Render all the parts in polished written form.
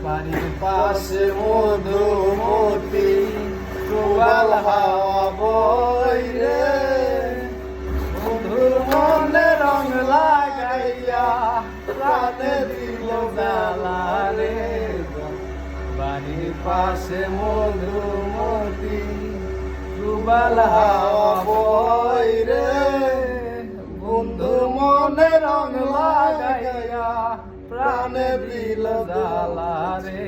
বাড়ির পাশে মধুমতি প্রবাল হাওয়া বইরে বন্ধুর মনে রং লাগাইয়া প্রাণে দিল জ্বালা রে বাড়ির পাশে মধুমতি প্রবাল হাওয়া বইরে বন্ধুর মনে রং লাগাইয়া প্রাণে দিল জ্বালা রে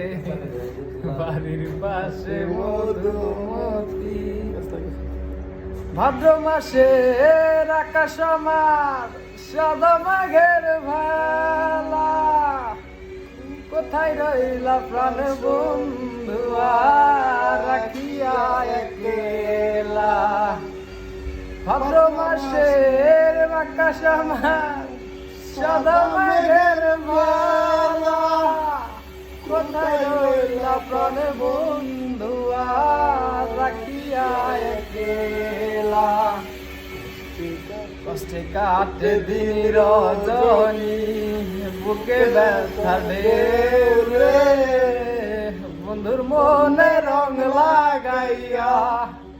বাড়ির পাশে মধুমতি। ভাদ্র মাসে আকাশ আমার সাদা মাঘের ভালা কোথায় রইলা প্রাণ বন্ধু রাখিয়া একলা ভাদ্র মাসের আকাশ আমার সাদা মাঘের ভালা কোথায় রইলা প্রাণ বন্ধু রাখিয়া একলা কষ্টে কাটে দিন রজনী বুকে ব্যথা ঢেউ রে বন্ধুর মনে রং লাগাইয়া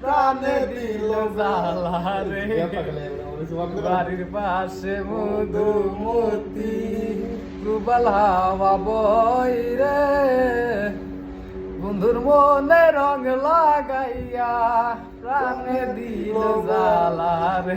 প্রাণে দিল জ্বালা রে বাড়ির পাশে মধুমতি প্রবাল হাওয়া বইরে বন্ধুর মনে রং লাগাইয়া প্রাণে দিল জ্বালা রে।